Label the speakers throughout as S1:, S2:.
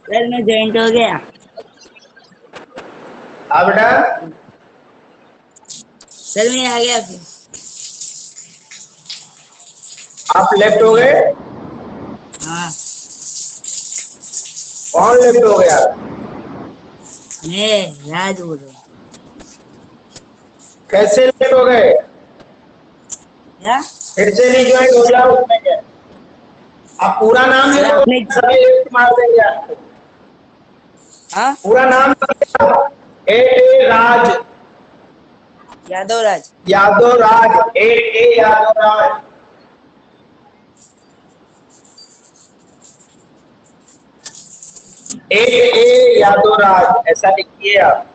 S1: Sir मैं joint हो गया।
S2: हाँ बेटा,
S1: सर मैं आ गया फिर।
S2: आप लेफ्ट हो गए।
S1: हाँ
S2: कौन लेफ्ट हो गया?
S1: मैं राज बोल रहा हूँ।
S2: कैसे लेफ्ट हो गए?
S1: क्या
S2: फिर से रिज्वाइन हो जाओ, उसमें क्या? आप पूरा नाम ले
S1: सर
S2: लो,
S1: आपने?
S2: सभी लेफ्ट मार देंगे आपको।
S1: हाँ
S2: पूरा नाम ए राज,
S1: यादव राज।
S2: यादव राज, ए यादव राज। ए यादव राज ऐसा लिखिए आप।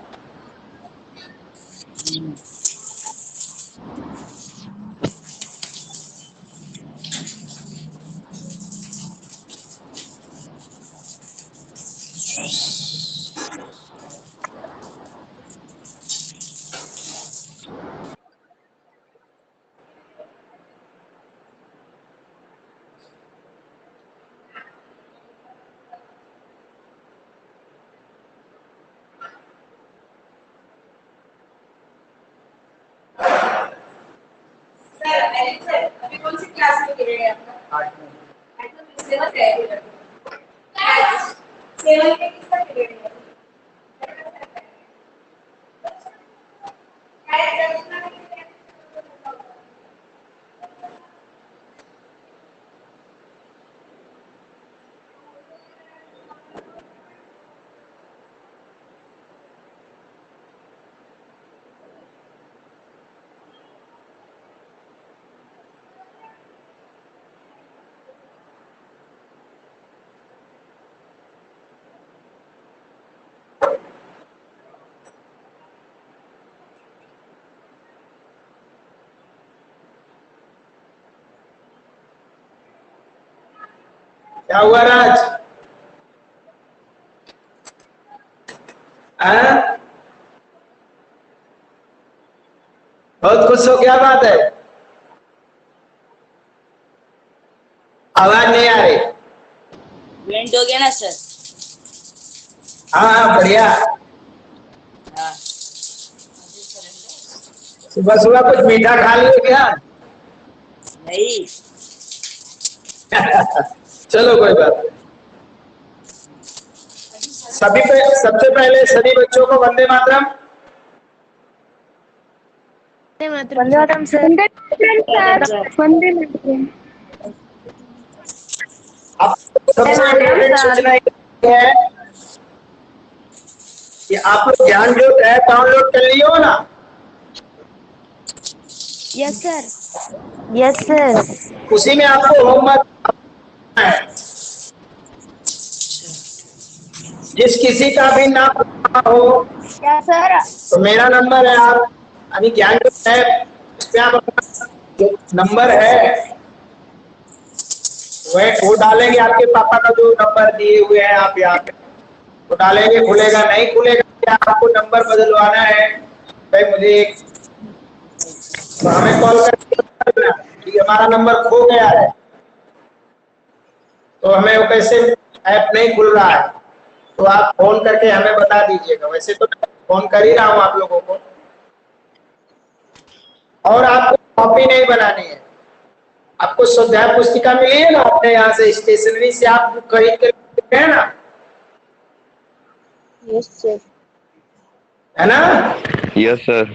S3: अभी कौन सी क्लास में गिरे हैं आपका? सेवन में किसका पीरियड है?
S2: क्या हुआ राज? हाँ? बहुत खुश हो, क्या बात है? आवाज नहीं आ रही।
S1: जॉइंट हो गया ना सर।
S2: हाँ हाँ बढ़िया।
S1: हाँ
S2: सुबह सुबह कुछ मीठा खा लियो क्या?
S1: नहीं।
S2: चलो कोई बात नहीं। सबसे पहले सभी बच्चों को वंदे मातरम।
S4: वंदे मातरम सर। वंदे मातरम।
S2: अब सबसे इम्पोर्टेंट सूचना ये है कि आप लोग ज्ञान ज्योत ऐप डाउनलोड कर लियो ना।
S4: Yes sir. Yes sir.
S2: उसी में आपको होमवर्क है। जिस किसी का भी नाम हो
S4: यस सर।
S2: तो मेरा नंबर है, आप अभी ज्ञान ज्योत ऐप उस पे आप अपना जो नंबर है वो डालेंगे। आपके पापा का जो नंबर दिए हुए हैं आप यहाँ पे वो डालेंगे, खुलेगा। नहीं खुलेगा क्या आपको नंबर बदलवाना है भाई मुझे तो हमें कॉल करके कि हमारा नंबर खो गया है, तो हमें वो कैसे ऐप नहीं खुल रहा है, तो आप फोन करके हमें बता दीजिएगा। वैसे तो फोन कर ही रहा हूँ आप लोगों को। और आपको कॉपी नहीं बनानी है, आपको स्वाध्याय पुस्तिका मिली है ना अपने यहाँ से स्टेशनरी से, आप बुक खरीद के लेते हैं ना,
S4: यस सर।
S2: है ना?
S5: Yes sir.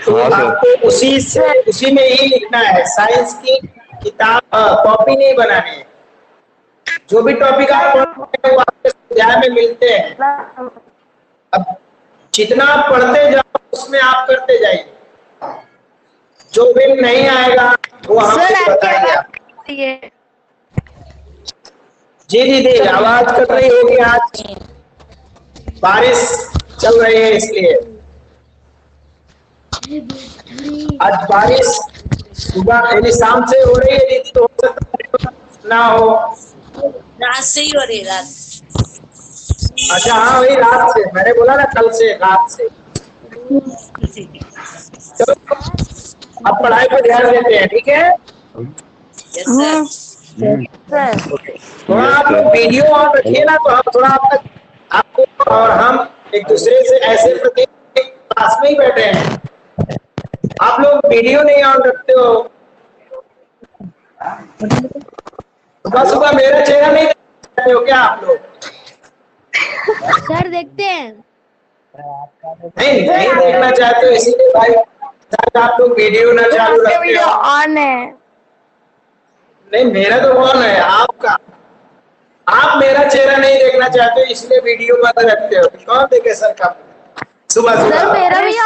S2: तो
S5: हाँ सर।
S2: आपको उसी में ही लिखना है। साइंस की किताब कॉपी नहीं बनानी है। जो भी टॉपिक आप पढ़ते हैं वो आपके स्वाध्याय में मिलते हैं। अब जितना आप पढ़ते जाओ उसमें आप करते जाइए। जो भी नहीं आएगा वो हम बताएंगे आप। जी दीदी आवाज कट रही होगी, आज बारिश चल रही है इसलिए। आज बारिश सुबह यानी शाम से हो रही है दीदी, तो हो सकता है ना हो।
S1: रात से ही हो रही है, रात।
S2: अच्छा हाँ वही रात से, मैंने बोला ना कल से, रात से। चलो अब पढ़ाई पर ध्यान देते हैं, ठीक है?
S1: Yes sir.
S2: थोड़ा आप लोग वीडियो ऑन रखिए ना, तो हम थोड़ा आपको और हम एक दूसरे से ऐसे प्रति क्लास में ही बैठे हैं, आप लोग वीडियो नहीं ऑन रखते हो। सुबह सुबह मेरा चेहरा नहीं देखते हो क्या आप लोग?
S4: सर देखते हैं।
S2: नहीं नहीं देखना चाहते हो, इसीलिए भाई शायद आप लोग वीडियो ना चालू रखते हो।
S4: ऑन है।
S2: नहीं मेरा तो ऑन है, आपका आप मेरा चेहरा नहीं देखना चाहते हो, इसलिए वीडियो बंद रखते हो। कौन देखे सर का सुबह
S4: सर
S2: सुबह?
S4: मेरा भी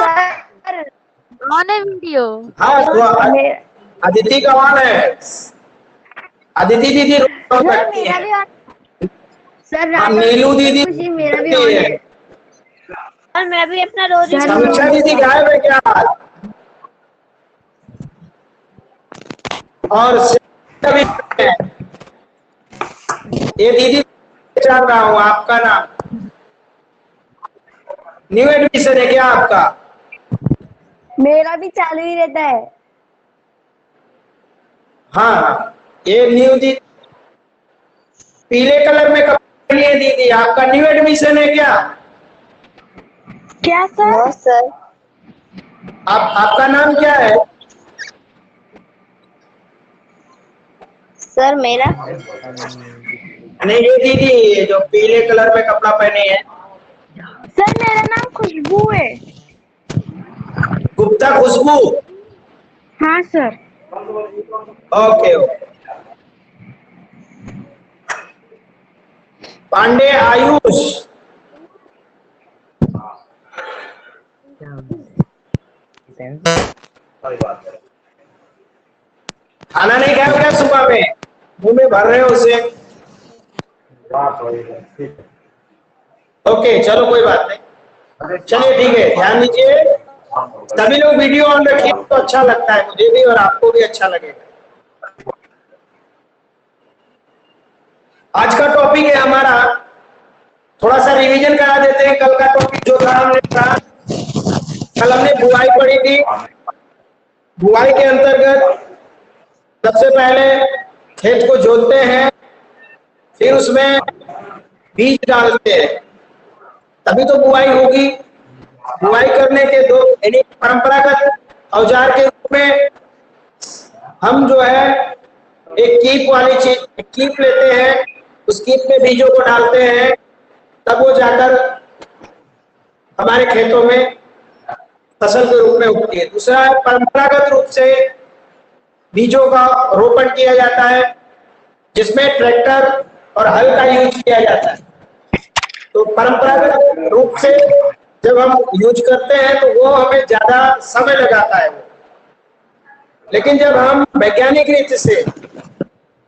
S4: ऑन है वीडियो।
S2: हाँ तो अदिति का ऑन है, अदिति दीदी रोज रखती है,
S4: सर
S2: हाँ, नीलू दीदी
S4: मेरा भी
S2: रखती
S4: ऑन
S2: है।
S4: है। और मैं भी अपना रोज
S2: समीक्षा दीदी गायब है क्या आज? और भी है। ये दीदी चाह रहा हूँ आपका नाम, न्यू एडमिशन है क्या आपका?
S4: मेरा भी चालू ही रहता है।
S2: हाँ हाँ, ये न्यू दी पीले कलर में कपड़े लिए दीदी, आपका न्यू एडमिशन है क्या?
S4: क्या सर? सर
S2: आपका नाम क्या है?
S4: सर मेरा
S2: नहीं ये दीदी जो पीले कलर में कपड़ा पहने हैं।
S4: सर मेरा नाम खुशबू है।
S2: गुप्ता खुशबू?
S4: हाँ sir.
S2: Okay okay. Pandey Ayush? खाना नहीं खाया क्या सुबह में? मुंह में भर रहे हो उसे? ओके चलो कोई बात नहीं, चलिए ठीक है, ध्यान दीजिए सभी लोग, वीडियो ऑन रखिए तो अच्छा लगता है मुझे भी और आपको भी अच्छा लगेगा। आज का टॉपिक है हमारा, थोड़ा सा रिवीजन करा देते हैं। कल का टॉपिक जो था हमने कहा, कल हमने बुआई पढ़ी थी। बुआई के अंतर्गत सबसे पहले खेत को जोतते हैं, फिर उसमें बीज डालते हैं, तभी तो बुआई होगी। बुआई करने के दो यानी परंपरागत औजार के रूप में हम जो है एक कीप वाली चीज, कीप लेते हैं, उस कीप में बीजों को डालते हैं, तब वो जाकर हमारे खेतों में फसल के रूप में उगती है। दूसरा है परंपरागत रूप से बीजों का रोपण किया जाता है, जिसमें ट्रैक्टर और हल का यूज किया जाता है। तो परंपरागत रूप से जब हम यूज करते हैं तो वो हमें ज्यादा समय लगाता है वो, लेकिन जब हम वैज्ञानिक रीति से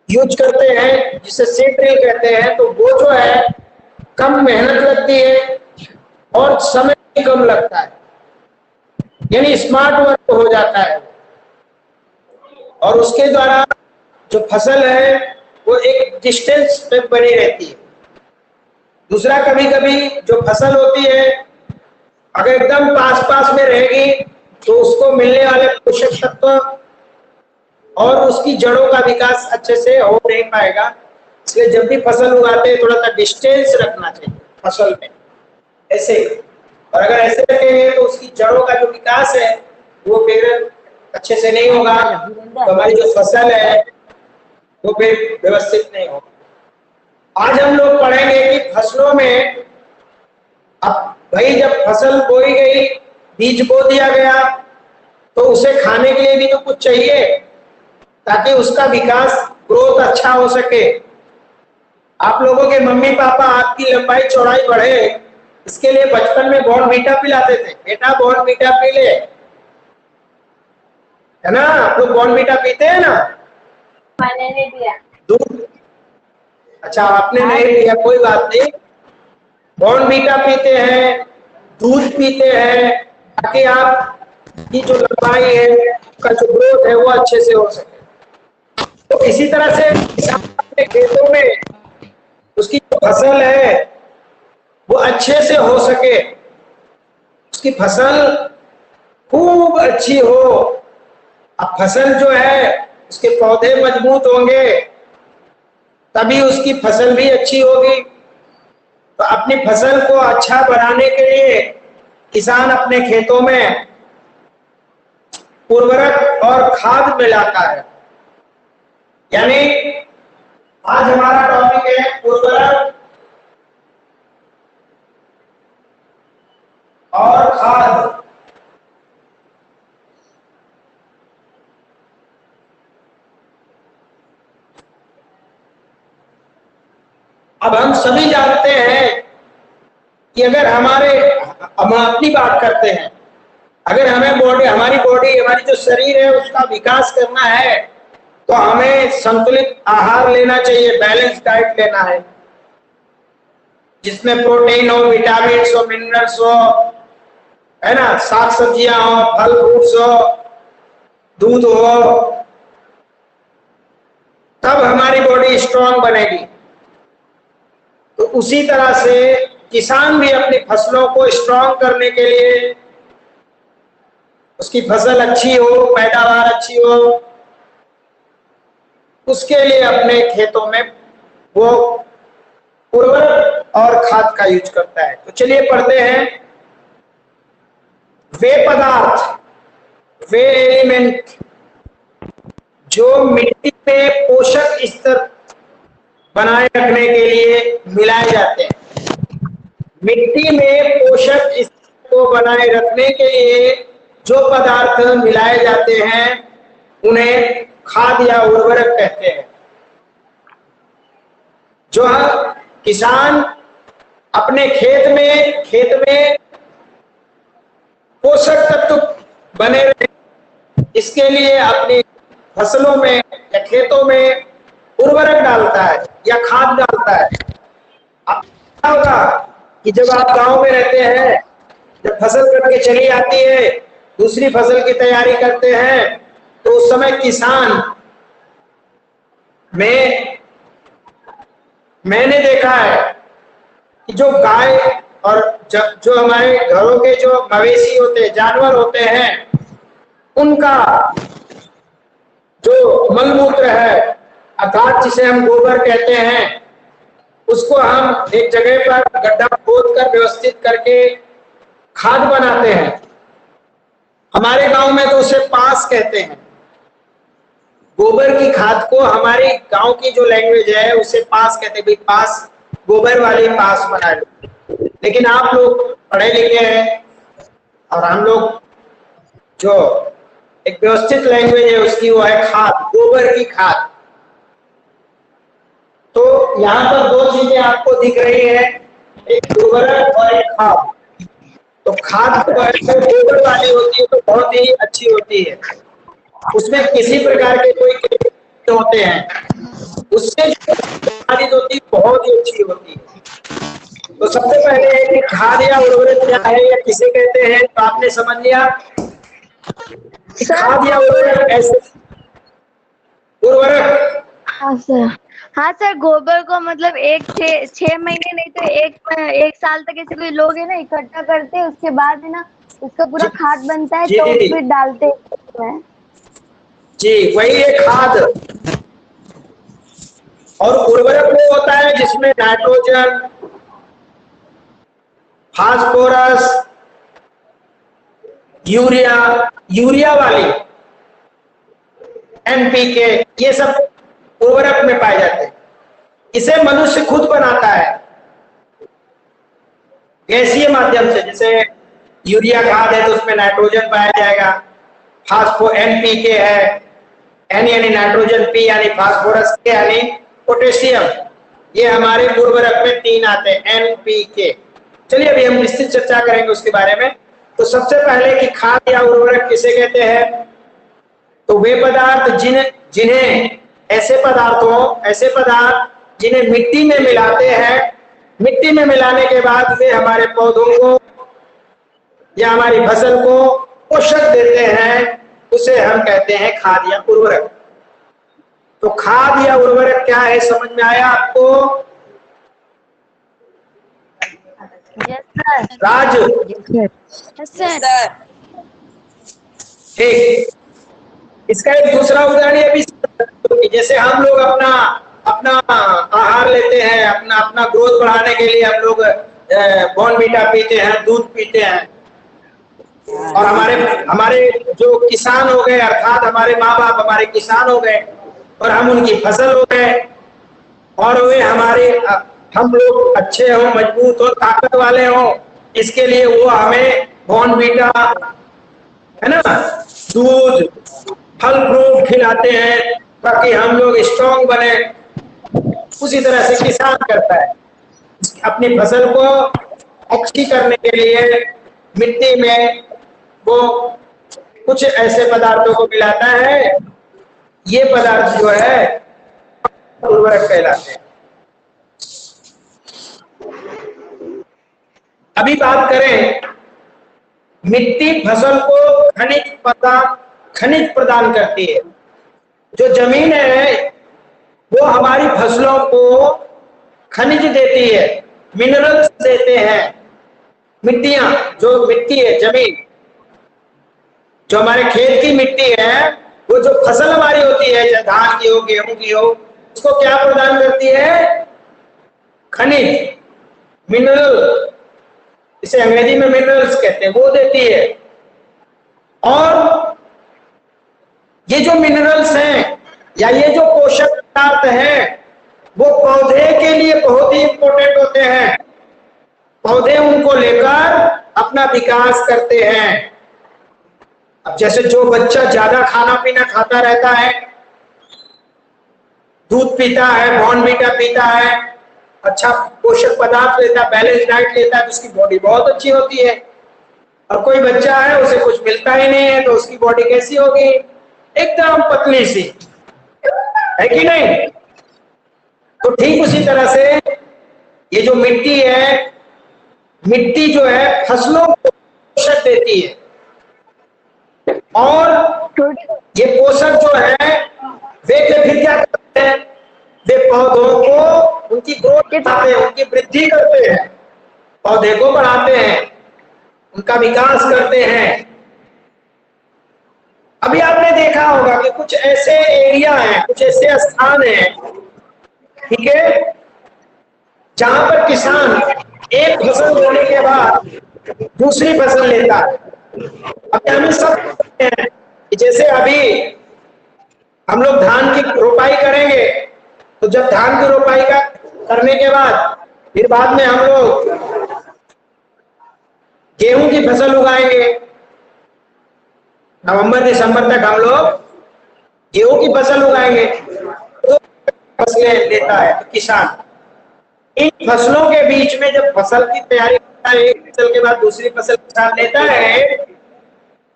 S2: यूज करते हैं, जिसे सीड ड्रिल कहते हैं, तो वो जो है कम मेहनत लगती है और समय भी कम लगता है, यानी स्मार्ट वर्क हो जाता है और उसके द्वारा जो फसल है वो एक डिस्टेंस पे बनी रहती है। दूसरा कभी कभी जो फसल होती है अगर एकदम पास पास में रहेगी तो उसको मिलने वाले पोषक तत्व और उसकी जड़ों का विकास अच्छे से हो नहीं पाएगा। इसलिए जब भी फसल उगाते हैं थोड़ा सा डिस्टेंस रखना चाहिए फसल में, ऐसे। और अगर ऐसे रखेंगे तो उसकी जड़ों का जो विकास है वो फिर अच्छे से नहीं होगा, तो हमारी जो फसल है वो फिर व्यवस्थित नहीं होगा। आज हम लोग पढ़ेंगे कि फसलों में, अब भाई जब फसल बोई गई, बीज बो दिया गया, तो उसे खाने के लिए भी तो कुछ चाहिए ताकि उसका विकास, ग्रोथ अच्छा हो सके। आप लोगों के मम्मी पापा आपकी लंबाई चौड़ाई बढ़े, इसके लिए बचपन में बॉर्नवीटा पिलाते थे, बेटा बॉर्नवीटा पी ले, है ना? आप लोग बॉर्नवीटा पीते हैं ना?
S3: मैंने नहीं पिया
S2: दूध, अच्छा आपने नहीं लिया, कोई बात नहीं। बॉर्नवीटा पीते हैं, दूध पीते हैं, ताकि आपकी जो लंबाई है, का जो ग्रोथ है वो अच्छे से हो सके। तो इसी तरह से अपने खेतों में उसकी जो फसल है वो अच्छे से हो सके, उसकी फसल खूब अच्छी हो। अब फसल जो है उसके पौधे मजबूत होंगे तभी उसकी फसल भी अच्छी होगी। तो अपनी फसल को अच्छा बनाने के लिए किसान अपने खेतों में उर्वरक और खाद मिलाता है। यानी आज हमारा टॉपिक है उर्वरक और खाद। अब हम सभी जानते हैं कि अगर हम अपनी बात करते हैं, अगर हमारी बॉडी हमारी जो शरीर है उसका विकास करना है तो हमें संतुलित आहार लेना चाहिए, बैलेंस डाइट लेना है, जिसमें प्रोटीन हो, विटामिन हो, मिनरल्स हो, है ना, साग सब्जियां हो, फल फ्रूट्स हो, दूध हो, तब हमारी बॉडी स्ट्रांग बनेगी। तो उसी तरह से किसान भी अपनी फसलों को स्ट्रांग करने के लिए, उसकी फसल अच्छी हो, पैदावार अच्छी हो, उसके लिए अपने खेतों में वो उर्वरक और खाद का यूज करता है। तो चलिए पढ़ते हैं। वे पदार्थ, वे एलिमेंट जो मिट्टी में पोषक स्तर बनाए रखने के लिए मिलाए जाते हैं। मिट्टी में पोषक स्तर को बनाए रखने के लिए जो पदार्थ मिलाए जाते हैं उन्हें खाद या उर्वरक कहते हैं। जो किसान अपने खेत में पोषक तत्व बने रहे, इसके लिए अपनी फसलों में या खेतों में उर्वरक डालता है या खाद डालता है। अब क्या होगा कि जब आप गांव में रहते हैं, जब फसल करके चली आती है, दूसरी फसल की तैयारी करते हैं, तो उस समय किसान मैंने देखा है कि जो गाय और जो हमारे घरों के जो मवेशी होते हैं, जानवर होते हैं, उनका जो मलमूत्र है अर्थात जिसे हम गोबर कहते हैं, उसको हम एक जगह पर गड्ढा खोद कर व्यवस्थित करके खाद बनाते हैं। हमारे गांव में तो उसे पास कहते हैं। गोबर की खाद को हमारी गांव की जो लैंग्वेज है उसे पास कहते हैं। भाई पास, गोबर वाली पास बना लो। लेकिन आप लोग पढ़े लिखे हैं और हम लोग जो एक व्यवस्थित लैंग्वेज है उसकी वो है खाद, गोबर की खाद। तो यहाँ पर दो चीजें आपको दिख रही है, एक उर्वरक और एक खाद। तो खाद तो गोबर वाली होती है तो बहुत ही अच्छी होती है, उसमें किसी प्रकार के कोई केमिकल होते हैं, उससे जो खाद होती है बहुत ही अच्छी होती है। तो सबसे पहले है कि खाद या उर्वरक क्या है या किसे कहते हैं, तो आपने समझ लिया कि खाद या उर्वरक ऐसे उर्वरक।
S4: हाँ सर, गोबर को मतलब 6 महीने नहीं तो एक साल तक ऐसे कोई लोग है ना इकट्ठा करते हैं, उसके बाद है ना उसका पूरा खाद बनता है तो फिर डालते हैं।
S2: जी वही है खाद। और उर्वरक वो होता है जिसमें नाइट्रोजन, फास्फोरस, यूरिया वाली, एनपीके, ये सब उर्वरक में पाए जाते हैं। इसे मनुष्य खुद बनाता है गैसीय माध्यम से। जैसे यूरिया खाद है तो उसमें नाइट्रोजन पाया जाएगा, फास्फो एनपीके है, एन यानी नाइट्रोजन, पी यानी फास्फोरस, के यानी पोटेशियम। ये हमारे उर्वरक में 3 आते हैं, एनपीके। चलिए अभी हम विस्तृत चर्चा करेंगे उसके बारे में। तो सबसे पहले कि खाद या उर्वरक किसे कहते हैं, तो वे पदार्थ जिन्हें ऐसे पदार्थ जिन्हें मिट्टी में मिलाते हैं, मिट्टी में मिलाने के बाद वे हमारे पौधों को या हमारी फसल को पोषक देते हैं, उसे हम कहते हैं खाद या उर्वरक। तो खाद या उर्वरक क्या है, समझ में आया आपको? राजू? ठीक। इसका एक दूसरा उदाहरण ये भी, जैसे हम लोग अपना अपना आहार लेते हैं, अपना अपना ग्रोथ बढ़ाने के लिए हम लोग बॉर्नवीटा पीते हैं, दूध पीते हैं। और हमारे जो किसान हो गए, अर्थात हमारे माँ बाप हमारे किसान हो गए और हम उनकी फसल हो गए, और वे हम लोग अच्छे हो, मजबूत हो, ताकत वाले हो, इसके लिए वो हमें बॉर्नवीटा, है ना, दूध, फल फ्रूट खिलाते हैं ताकि हम लोग स्ट्रॉन्ग बने। उसी तरह से किसान करता है, अपनी फसल को अच्छी करने के लिए मिट्टी में वो कुछ ऐसे पदार्थों को मिलाता है, ये पदार्थ जो है उर्वरक कहलाते हैं। अभी बात करें, मिट्टी फसल को खनिज प्रदान करती है। जो जमीन है वो हमारी फसलों को खनिज देती है, मिनरल्स देते हैं। मिट्टियां, जो मिट्टी है, जमीन, जो हमारे खेत की मिट्टी है, वो जो फसल हमारी होती है, चाहे धान की हो, गेहूं की हो, उसको क्या प्रदान करती है? खनिज, मिनरल, इसे अंग्रेजी में मिनरल्स कहते हैं, वो देती है। और ये जो मिनरल्स हैं या ये जो पोषक पदार्थ हैं, वो पौधे के लिए बहुत ही इंपॉर्टेंट होते हैं। पौधे उनको लेकर अपना विकास करते हैं। अब जैसे जो बच्चा ज्यादा खाना पीना खाता रहता है, दूध पीता है, बॉर्नवीटा पीता है, अच्छा पोषक पदार्थ लेता है, बैलेंस डाइट लेता है, तो उसकी बॉडी बहुत अच्छी होती है। और कोई बच्चा है उसे कुछ मिलता ही नहीं है, तो उसकी बॉडी कैसी होगी? एकदम पतली सी, है कि नहीं? तो ठीक उसी तरह से ये जो मिट्टी है, मिट्टी जो है फसलों को पोषक देती है, और ये पोषक जो है वे फिर क्या करते हैं? वे पौधों को उनकी ग्रोथ बढ़ाते हैं, उनकी वृद्धि करते हैं, पौधे को बढ़ाते हैं, उनका विकास करते हैं। अभी आपने देखा होगा कि कुछ ऐसे एरिया हैं, कुछ ऐसे स्थान हैं, ठीक है, जहां पर किसान एक फसल बोने के बाद दूसरी फसल लेता है। अभी हम सब हैं कि जैसे अभी हम लोग धान की रोपाई करेंगे, तो जब धान की रोपाई करने के बाद फिर बाद में हम लोग गेहूं की फसल उगाएंगे। नवंबर दिसंबर तक हम लोग गेहूं की फसल उगाएंगे। तो फसलें लेता है तो किसान इन फसलों के बीच में जब फसल की तैयारी करता है, एक फसल के बाद दूसरी फसल किसान लेता है,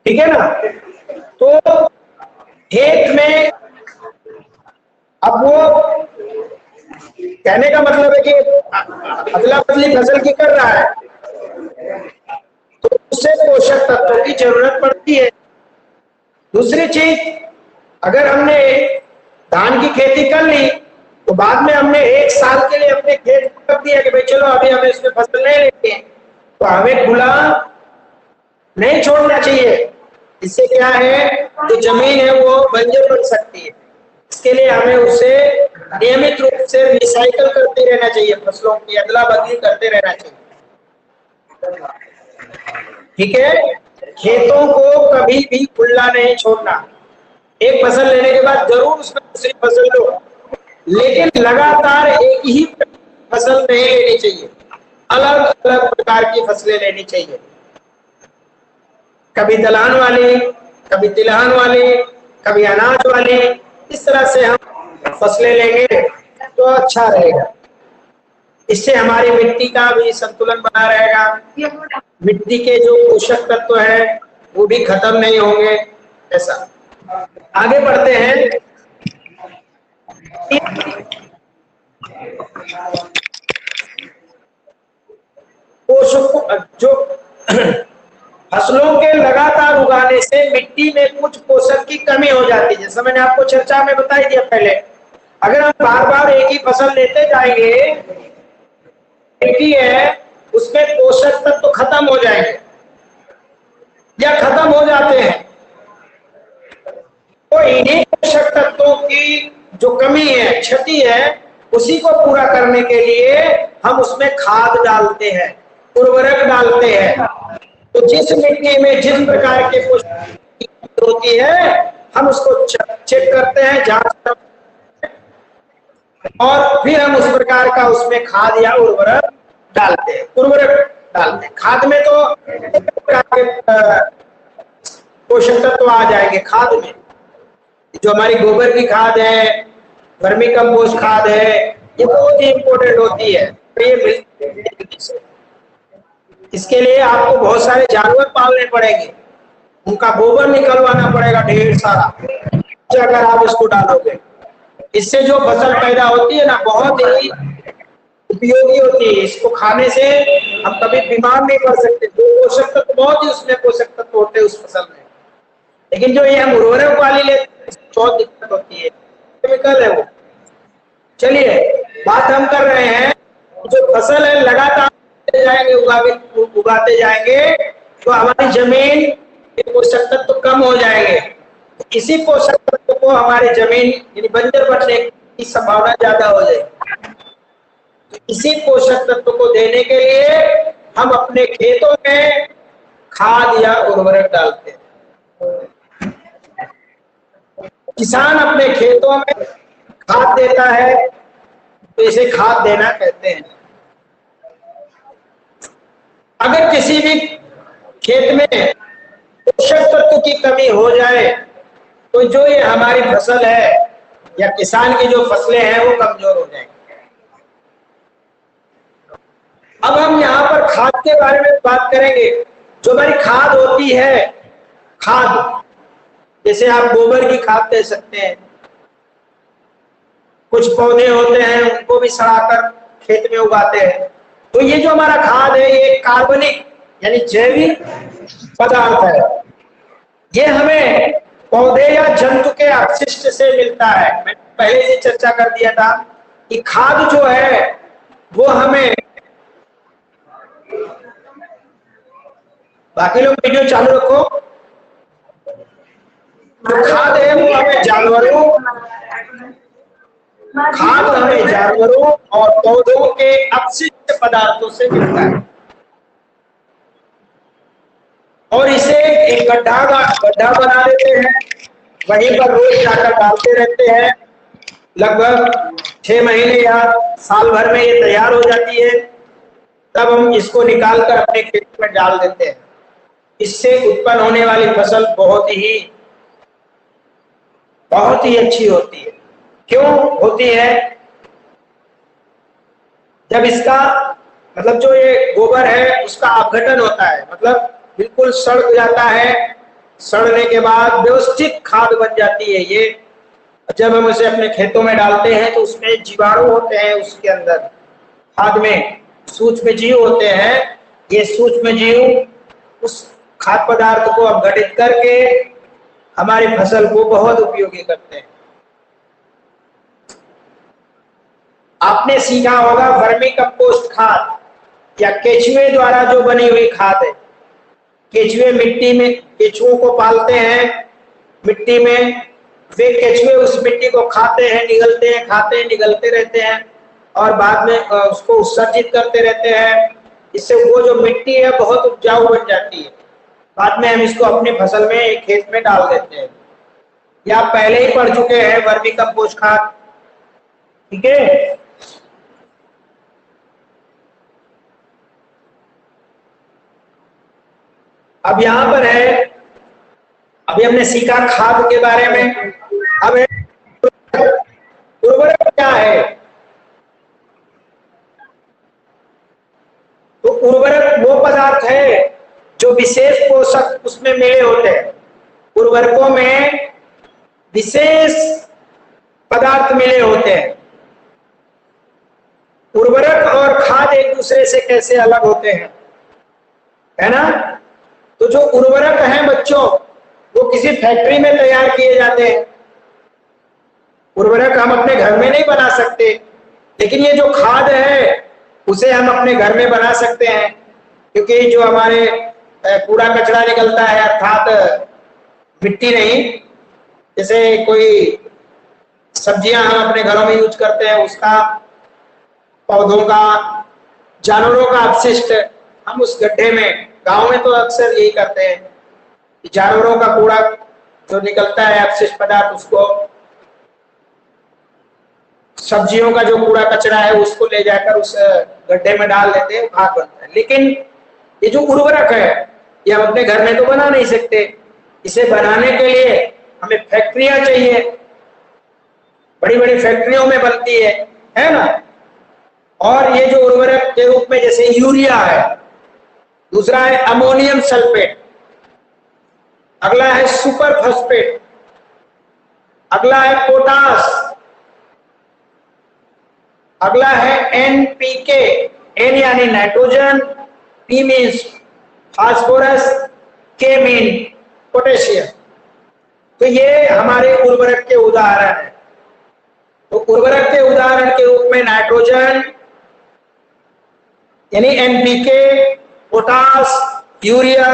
S2: ठीक है ना, तो खेत में अब वो कहने का मतलब है कि अदला बदली फसल की कर रहा है, तो उससे पोषक तत्वों की जरूरत पड़ती है। दूसरी चीज, अगर हमने धान की खेती कर ली तो बाद में हमने एक साल के लिए अपने खेत को रख दिया कि भाई चलो अभी हमें इसमें फसल नहीं लेनी है, तो हमें खुला नहीं छोड़ना चाहिए। इससे क्या है, जो जमीन है वो बंजर बन सकती है। इसके लिए हमें उसे नियमित रूप से रिसाइकल करते रहना चाहिए, फसलों की अदला बदली करते रहना चाहिए, ठीक है। खेतों को कभी भी खुला नहीं छोड़ना। एक फसल लेने के बाद जरूर उसमें दूसरी फसल लो, लेकिन लगातार एक ही फसल नहीं लेनी चाहिए, अलग अलग प्रकार की फसलें लेनी चाहिए। कभी दलहन वाली, कभी तिलहन वाली, कभी अनाज वाली, इस तरह से हम फसलें लेंगे तो अच्छा रहेगा। इससे हमारी मिट्टी का भी संतुलन बना रहेगा, मिट्टी के जो पोषक तत्व हैं वो भी खत्म नहीं होंगे। ऐसा आगे बढ़ते हैं। जो फसलों के लगातार उगाने से मिट्टी में कुछ पोषक की कमी हो जाती है, जैसा मैंने आपको चर्चा में बताई दिया पहले। अगर हम बार बार एक ही फसल लेते जाएंगे, मिट्टी है उसमें पोषक तत्व तो खत्म हो जाएंगे या खत्म हो जाते हैं, तो इन्हीं पोषक तत्वों की जो कमी कमी है, क्षति है, उसी को पूरा करने के लिए हम उसमें खाद डालते हैं, उर्वरक डालते हैं। तो जिस मिट्टी में जिस प्रकार के पोषक होती है हम उसको चेक करते हैं, जांच करते हैं और फिर हम उस प्रकार का उसमें खाद या उर्वरक डालते हैं। उर्वरक डालते हैं, खाद में तो पोषक तत्व आ जाएंगे। खाद में जो हमारी गोबर की खाद है, वर्मी कंपोस्ट खाद है, ये बहुत ही इंपॉर्टेंट होती है। इसके लिए आपको बहुत सारे जानवर पालने पड़ेंगे, उनका गोबर निकलवाना पड़ेगा ढेर सारा, अगर आप इसको डालोगे। इससे जो फसल पैदा होती है ना, बहुत ही उपयोगी होती है। इसको खाने से हम कभी बीमार नहीं पड़ सकते। पोषक तत्व बहुत ही उसमें पोषक तत्व होते हैं उस फसल में, लेकिन जो ये हम उर्वरक वाली लेते हैं बहुत दिक्कत होती है, केमिकल है वो। चलिए बात हम कर रहे हैं, जो फसल है लगातार जाएंगे उगाते जाएंगे तो हमारी जमीन के पोषक तत्व तो कम हो जाएंगे। इसी पोषक तत्व को हमारी जमीन यानी बंजर बनने की संभावना ज्यादा हो जाएगी। तो इसी पोषक तत्व को देने के लिए हम अपने खेतों में खाद या उर्वरक डालते हैं। किसान अपने खेतों में खाद देता है तो इसे खाद देना कहते हैं। अगर किसी भी खेत में पोषक तत्व की कमी हो जाए तो जो ये हमारी फसल है या किसान की जो फसलें हैं वो कमजोर हो जाएंगी। अब हम यहाँ पर खाद के बारे में बात करेंगे। जो हमारी खाद होती है, खाद जैसे आप गोबर की खाद दे सकते हैं, कुछ पौधे होते हैं उनको भी सड़ाकर खेत में उगाते हैं। तो ये जो हमारा खाद है ये कार्बनिक यानी जैविक पदार्थ है। ये हमें पौधे या जंतु के अपशिष्ट से मिलता है। मैंने पहले से चर्चा कर दिया था कि खाद जो है वो हमें, बाकी लोग वीडियो चालू रखो, जो खाद है वो हमें जानवरों और पौधों के अपशिष्ट पदार्थों से मिलता है। और इसे एक गड्ढा बना देते हैं, वहीं पर रोज जाकर डालते रहते हैं। लगभग 6 महीने या साल भर में ये तैयार हो जाती है। तब हम इसको निकाल कर अपने खेत में डाल देते हैं। इससे उत्पन्न होने वाली फसल बहुत ही अच्छी होती है। क्यों होती है? जब इसका मतलब जो ये गोबर है उसका अपघटन होता है, मतलब बिल्कुल सड़ जाता है। सड़ने के बाद व्यवस्थित खाद बन जाती है ये। जब हम उसे अपने खेतों में डालते हैं तो उसमें जीवाणु होते हैं, उसके अंदर खाद में सूक्ष्म जीव होते हैं। ये सूक्ष्म जीव उस खाद्य पदार्थ को अपघटित करके हमारी फसल को बहुत उपयोगी करते हैं। आपने सीखा होगा वर्मी कंपोस्ट खाद या केचुए द्वारा जो बनी हुई खाद है। केचुए मिट्टी में, केचुओं को पालते हैं मिट्टी में, वे केचुए उस मिट्टी को खाते हैं, निगलते हैं, खाते हैं, निगलते रहते हैं और बाद में उसको उत्सर्जित करते रहते हैं। इससे वो जो मिट्टी है बहुत उपजाऊ बन जाती है। बाद में हम इसको अपनी फसल में एक खेत में डाल देते हैं। या आप पहले ही पढ़ चुके हैं वर्मी कंपोस्ट खाद, ठीक है। अब यहाँ पर है, अभी हमने सीखा खाद के बारे में। अब उर्वरक क्या है? तो उर्वरक वो पदार्थ है जो विशेष पोषक उसमें मिले होते हैं। उर्वरकों में विशेष पदार्थ मिले होते हैं। उर्वरक और खाद एक दूसरे से कैसे अलग होते हैं, है ना? तो जो उर्वरक हैं बच्चों, वो किसी फैक्ट्री में तैयार किए जाते हैं। उर्वरक हम अपने घर में नहीं बना सकते, लेकिन ये जो खाद है उसे हम अपने घर में बना सकते हैं। क्योंकि जो हमारे कूड़ा कचरा निकलता है, अर्थात मिट्टी नहीं, जैसे कोई सब्जियां हम अपने घरों में यूज करते हैं उसका, पौधों का, जानवरों का अपशिष्ट हम उस गड्ढे में, गांव में तो अक्सर यही करते हैं कि जानवरों का कूड़ा जो निकलता है अपशिष्ट पदार्थ, उसको, सब्जियों का जो कूड़ा कचरा है उसको ले जाकर उस गड्ढे में डाल देते हैं, खाद बनता है। लेकिन ये जो उर्वरक है ये हम अपने घर में तो बना नहीं सकते, इसे बनाने के लिए हमें फैक्ट्रियां चाहिए, बड़ी बड़ी फैक्ट्रियों में बनती है ना। और ये जो उर्वरक के रूप में जैसे यूरिया है, दूसरा है अमोनियम सल्फेट, अगला है सुपर फास्फेट, अगला है पोटास, अगला है एनपीके, एन यानी नाइट्रोजन, पी मीन्स फास्फोरस, के मीन पोटेशियम। तो ये हमारे उर्वरक के उदाहरण हैं। तो उर्वरक के उदाहरण के रूप में नाइट्रोजन यानी NPK, potash, urea,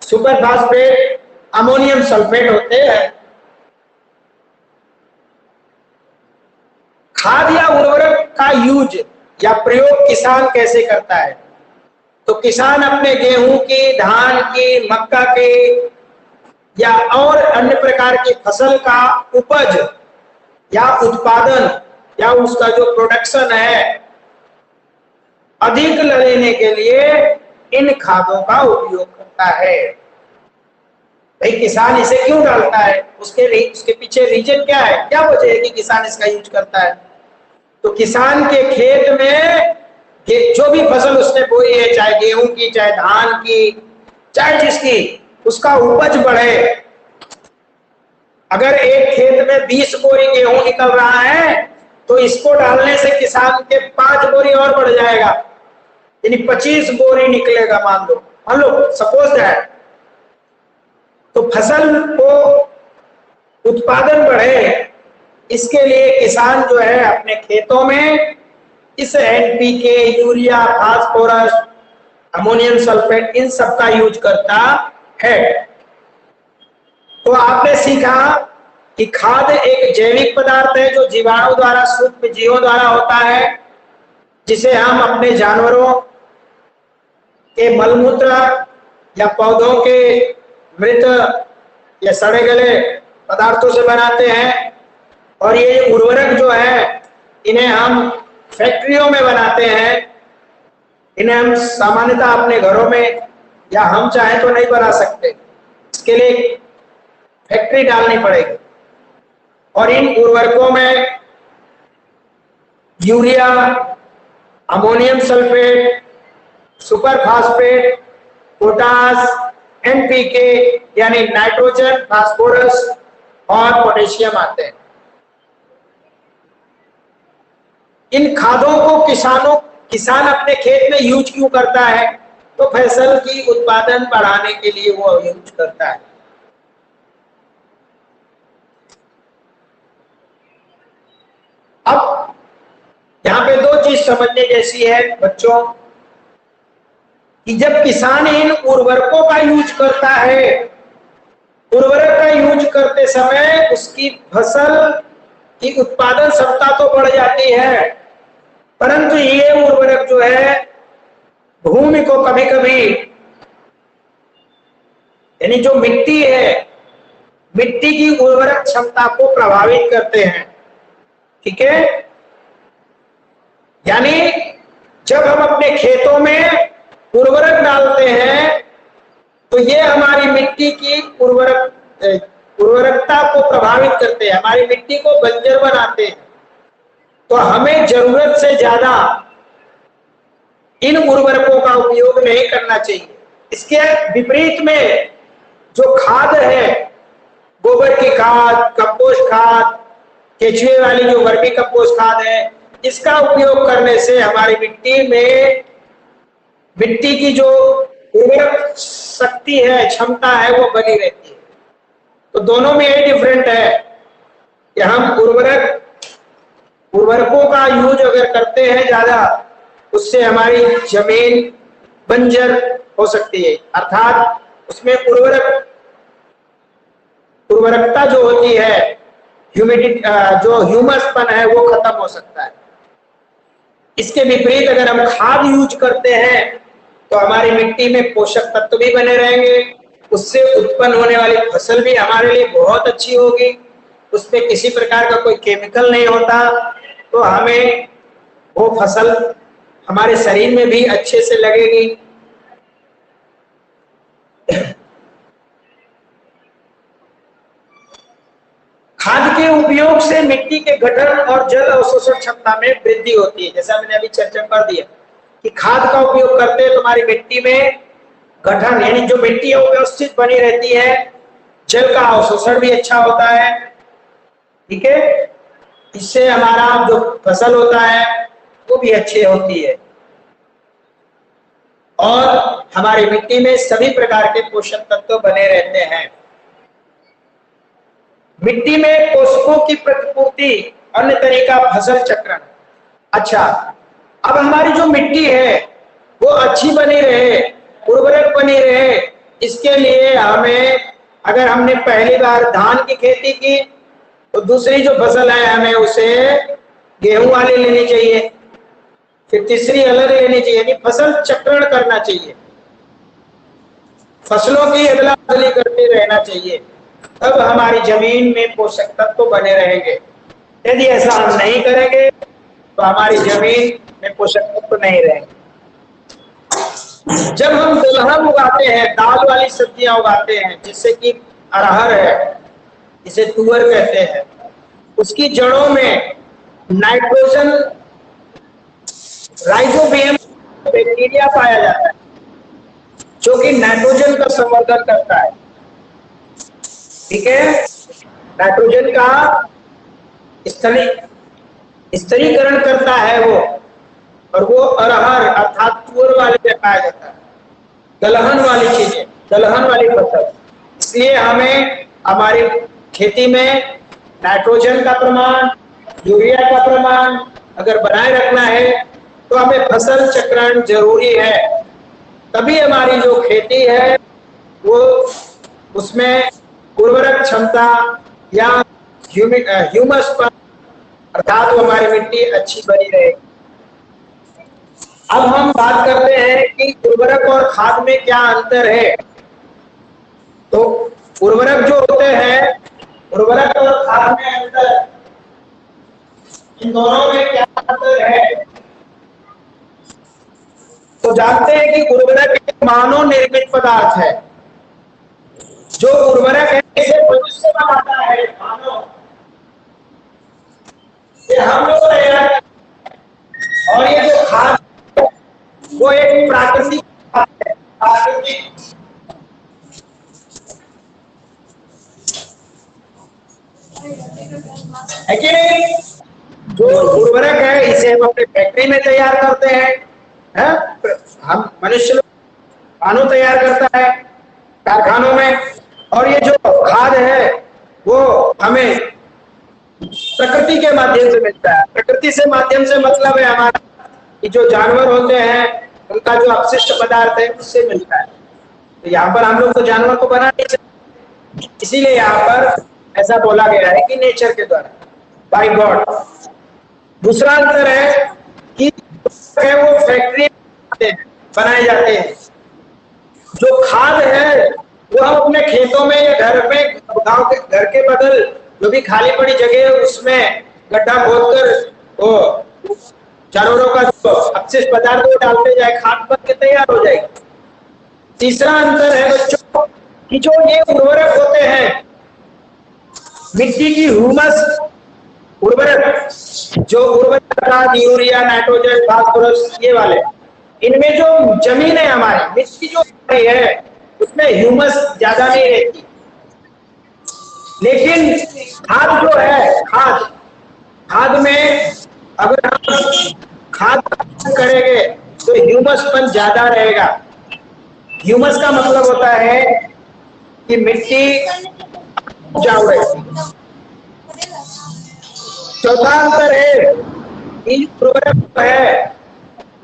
S2: super phosphate, ammonium sulphate होते हैं। खाद या उर्वरक का यूज या प्रयोग किसान कैसे करता है? तो किसान अपने गेहूं की, धान की, मक्का की या और अन्य प्रकार की फसल का उपज या उत्पादन या उसका जो प्रोडक्शन है अधिक लेने के लिए इन खादों का उपयोग करता है। भाई किसान इसे क्यों डालता है, उसके पीछे रीजन क्या है, क्या वजह है कि किसान इसका यूज करता है? तो किसान के खेत में जो भी फसल उसने बोई है, चाहे गेहूं की, चाहे धान की, चाहे जिसकी, उसका उपज बढ़े। अगर एक खेत में 20 बोरी गेहूं निकल रहा है तो इसको डालने से किसान के 5 बोरी और बढ़ जाएगा, यानी 25 बोरी निकलेगा। मान लो सपोज दैट। तो फसल को उत्पादन बढ़े, इसके लिए किसान जो है अपने खेतों में इस NPK, urea, phosphorus, ammonium sulphate इन सब का यूज करता है। तो आपने सीखा कि खाद एक जैविक पदार्थ है जो जीवाणु द्वारा, सूक्ष्म जीवों द्वारा होता है, जिसे हम अपने जानवरों के मलमूत्र या पौधों के मृत या सड़े गले पदार्थों से बनाते हैं। और ये उर्वरक जो है इन्हें हम फैक्ट्रियों में बनाते हैं, इन्हें हम सामान्यतः अपने घरों में या हम चाहे तो नहीं बना सकते, इसके लिए फैक्ट्री डालनी पड़ेगी। और इन उर्वरकों में urea, ammonium sulphate, super phosphate, potash, NPK यानी नाइट्रोजन, फास्फोरस और पोटेशियम आते हैं। इन खादों को किसान अपने खेत में यूज क्यों करता है? तो फसल की उत्पादन बढ़ाने के लिए वो यूज करता है। अब यहाँ पे 2 चीज समझने जैसी है बच्चों, कि जब किसान इन उर्वरकों का यूज करता है, उर्वरक का यूज करते समय उसकी फसल की उत्पादन क्षमता तो बढ़ जाती है, परंतु ये उर्वरक जो है भूमि को कभी कभी, यानी जो मिट्टी है, मिट्टी की उर्वरक क्षमता को प्रभावित करते हैं। ठीक है, यानी जब हम अपने खेतों में उर्वरक डालते हैं तो ये हमारी मिट्टी की उर्वरकता को प्रभावित करते हैं, हमारी मिट्टी को बंजर बनाते हैं। तो हमें जरूरत से ज्यादा इन उर्वरकों का उपयोग नहीं करना चाहिए। इसके विपरीत में जो खाद है, गोबर की खाद, कंपोस्ट खाद, केचुए वाली जो वर्मी कंपोस्ट खाद है, इसका उपयोग करने से हमारी मिट्टी में मिट्टी की जो उर्वरक शक्ति है, क्षमता है, वो बनी रहती है। तो दोनों में ये डिफरेंट है कि हम उर्वरकों का यूज अगर करते हैं ज्यादा, उससे हमारी जमीन बंजर हो सकती है, अर्थात उसमें उर्वरकता जो होती है ह्यूमिडिटी जो ह्यूमसपन है वो खत्म हो सकता है। इसके विपरीत अगर हम खाद यूज करते हैं तो हमारी मिट्टी में पोषक तत्व भी बने रहेंगे, उससे उत्पन्न होने वाली फसल भी हमारे लिए बहुत अच्छी होगी, उसमें किसी प्रकार का कोई केमिकल नहीं होता, तो हमें वो फसल हमारे शरीर में भी अच्छे से लगेगी। खाद के उपयोग से मिट्टी के गठन और जल अवशोषण क्षमता में वृद्धि होती है। जैसा मैंने अभी चर्चा कर दिया कि खाद का उपयोग करते हैं तो हमारी मिट्टी में गठन यानी जो मिट्टी है वो व्यवस्थित बनी रहती है, जल का अवशोषण भी अच्छा होता है, ठीक है। इससे हमारा जो फसल होता है वो भी अच्छी होती है और हमारी मिट्टी में सभी प्रकार के पोषक तत्व बने रहते हैं। मिट्टी में पोषकों की प्रतिपूर्ति, अन्य तरीका फसल चक्रण। अच्छा, अब हमारी जो मिट्टी है वो अच्छी बनी रहे, उर्वरक बनी रहे, इसके लिए हमें, अगर हमने पहली बार धान की खेती की तो दूसरी जो फसल है हमें उसे गेहूं वाली लेनी चाहिए, फिर तीसरी अलग लेनी चाहिए, यानी फसल चक्रण करना चाहिए, फसलों की अदला बदली करते रहना चाहिए, तब हमारी जमीन में पोषक तत्व बने रहेंगे। यदि ऐसा हम नहीं करेंगे तो हमारी जमीन में पोषक तत्व नहीं रहेंगे। जब हम दलहन उगाते हैं, दाल वाली सब्जियां उगाते हैं, जिससे कि अरहर है, इसे तुअर कहते हैं, उसकी जड़ों में नाइट्रोजन राइजोबियम बैक्टीरिया पाया जाता है जो कि नाइट्रोजन का संवर्धन करता है, ठीक है। नाइट्रोजन का स्तरीकरण करता है वो, और वो अरहर अर्थात तुअर वाले में पाया जाता है, दलहन वाली चीजें, दलहन वाली फसल। इसलिए हमें हमारी खेती में नाइट्रोजन का प्रमाण, यूरिया का प्रमाण अगर बनाए रखना है तो हमें फसल चक्रण जरूरी है, तभी हमारी जो खेती है वो उसमें उर्वरक क्षमता या ह्यूमस पर अर्थात वो हमारी मिट्टी अच्छी बनी रहेगी। अब हम बात करते हैं कि उर्वरक और खाद में क्या अंतर है। तो उर्वरक जो होते हैं, उर्वरक और खाद में अंतर, इन दोनों में क्या अंतर है? तो जानते हैं कि उर्वरक एक मानव निर्मित पदार्थ है। जो उर्वरक है इसे मनुष्य बनाता है, मानव, ये हम लोग तैयार करते हैं। और ये जो खाद वो एक प्राकृतिक है, प्राकृतिक है कि नहीं? जो उर्वरक है इसे हम अपने फैक्ट्री में तैयार करते हैं, हम मनुष्य लोग मानव तैयार करता है कारखानों में, और ये जो खाद है वो हमें प्रकृति के माध्यम से मिलता है। प्रकृति से माध्यम से मतलब है हमारा कि जो जानवर होते हैं उनका जो अपशिष्ट पदार्थ है उससे मिलता है। तो यहाँ पर हम लोग तो जानवर को बना नहीं सकते, इसीलिए यहाँ पर ऐसा बोला गया है कि नेचर के द्वारा, बाय गॉड। दूसरा अंतर है कि वो फैक्ट्री बनाए जाते हैं। जो खाद है वो हम अपने खेतों में या घर में, गांव के घर के बगल जो भी खाली पड़ी जगह है उसमें गड्ढा खोदकर वो जानवरों का जो अपशिष्ट पदार्थ वो डालते जाए, खाद बन के तैयार हो जाएगी। तीसरा अंतर है बच्चों कि जो ये उर्वरक होते हैं, मिट्टी की ह्यूमस उर्वरक, जो उर्वरक यूरिया, नाइट्रोजन, फास्फोरस, ये वाले, इनमें जो जमीन है हमारी, मिट्टी जो है उसमें ह्यूमस ज्यादा नहीं रहती। लेकिन खाद जो है, खाद में अगर हम खाद करेंगे तो ह्यूमसपन ज्यादा रहेगा। ह्यूमस का मतलब होता है कि मिट्टी उपजाऊ रहेगी। चौथा अंतर है कि उर्वरक है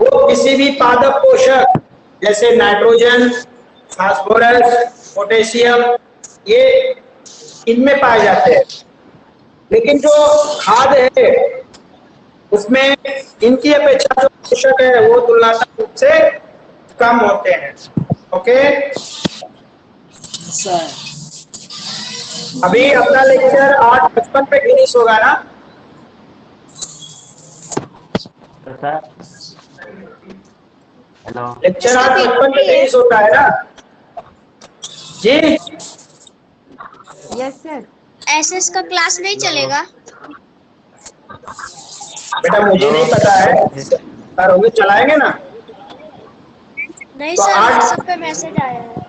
S2: वो किसी भी पादप पोषक जैसे नाइट्रोजन, फास्फोरस, पोटेशियम, ये इनमें पाए जाते हैं। लेकिन जो खाद है उसमें इनकी अपेक्षा जो पोषक है वो तुलनात्मक रूप से कम होते हैं। ओके,
S1: सर
S2: अभी अपना लेक्चर 8:55 पे फिनिश होगा ना?
S5: सर हेलो
S2: लेक्चर 8:55 पे फिनिश होता है ना जी?
S4: Yes sir.
S3: एसएस का क्लास नहीं चलेगा?
S2: बेटा मुझे नहीं पता है, सर होंगे चलाएंगे ना।
S3: नहीं
S2: तो
S3: सर,
S2: आज
S3: व्हाट्सएप पे मैसेज आया है।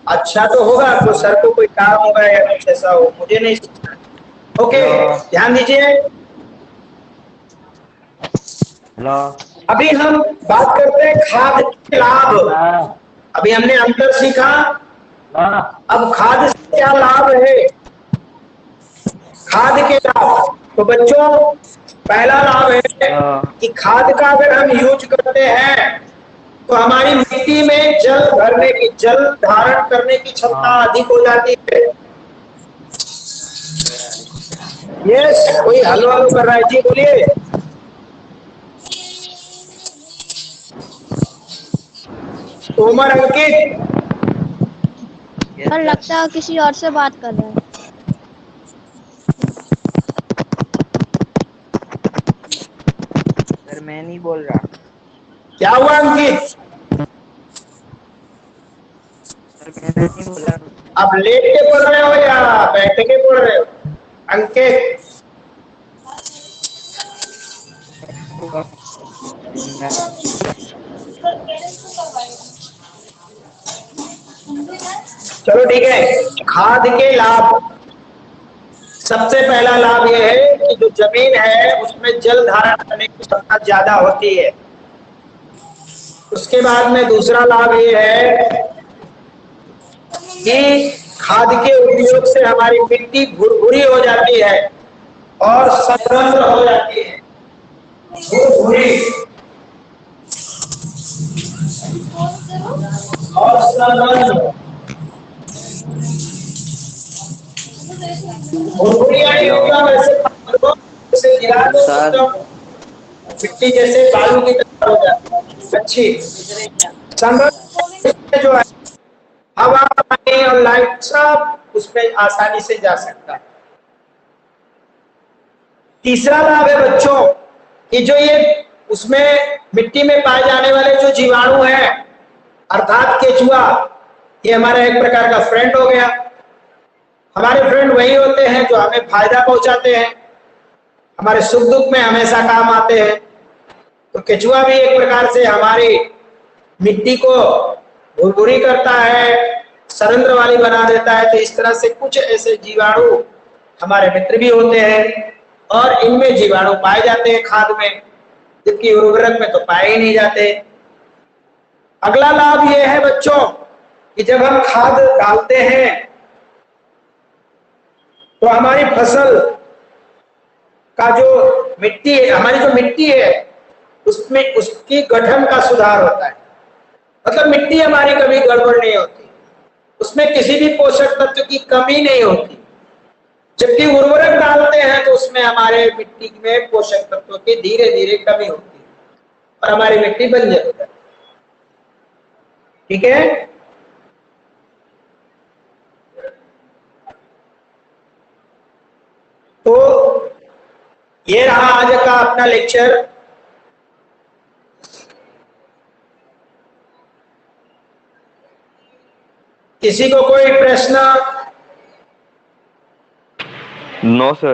S2: अच्छा तो होगा, तो सर को कोई काम होगा या कुछ ऐसा हो, मुझे नहीं सोचना। ओके, ध्यान दीजिए।
S5: हेलो
S2: अभी हम बात करते हैं खाद के लाभ। अभी हमने अंतर सीखा, अब खाद से क्या लाभ है। खाद के लाभ, तो बच्चों पहला लाभ है कि खाद का अगर हम यूज करते हैं तो हमारी मिट्टी में जल धारण करने की क्षमता अधिक हो जाती है। यस, कोई हलो हलो कर रहा है जी, बोलिए। उमर अंकित,
S3: और लगता है किसी और से बात कर रहा है।
S5: सर मैं नहीं बोल रहा।
S2: क्या हुआ अंकित?
S5: सर मैंने नहीं बोला।
S2: आप लेट के पढ़ रहे हो या बैठ के पढ़ रहे हो अंकित? चलो ठीक है। खाद के लाभ, सबसे पहला लाभ यह है कि जो जमीन है उसमें जल धारण करने की क्षमता ज्यादा होती है। उसके बाद में दूसरा लाभ यह है कि खाद के उपयोग से हमारी मिट्टी भुरभुरी हो जाती है और सतरंग हो जाती है। भुरभुरी और सतरंग, भुरभुरी यानी होगा वैसे जैसे गिरा दो तो मिट्टी जैसे बालू की तरह हो जाती है। अच्छी संभव जो है हवा, पानी और लाइट सब उसमें आसानी से जा सकता है। तीसरा लाभ है बच्चों कि जो ये उसमें मिट्टी में पाए जाने वाले जो जीवाणु हैं अर्थात केचुआ, ये हमारा एक प्रकार का फ्रेंड हो गया। हमारे फ्रेंड वही होते हैं जो हमें फायदा पहुंचाते हैं, हमारे सुख दुख में हमेशा काम आते हैं। तो केचुआ भी एक प्रकार से हमारी मिट्टी को भुरभुरी करता है, सरंध्र वाली बना देता है। तो इस तरह से कुछ ऐसे जीवाणु हमारे मित्र भी होते हैं और इनमें जीवाणु पाए जाते हैं खाद में, जबकि उर्वरक में तो पाए ही नहीं जाते। अगला लाभ यह है बच्चों कि जब हम खाद डालते हैं तो हमारी फसल का जो मिट्टी है, हमारी जो मिट्टी है उसमें उसकी गठन का सुधार होता है। मतलब मिट्टी हमारी कभी गड़बड़ नहीं होती, उसमें किसी भी पोषक तत्व की कमी नहीं होती। जबकि उर्वरक डालते हैं तो उसमें हमारे मिट्टी में पोषक तत्वों की धीरे धीरे कमी होती है और हमारी मिट्टी बंजर हो जाती है। ठीक है, तो ये रहा आज का अपना लेक्चर। किसी को कोई प्रश्न?
S6: No sir.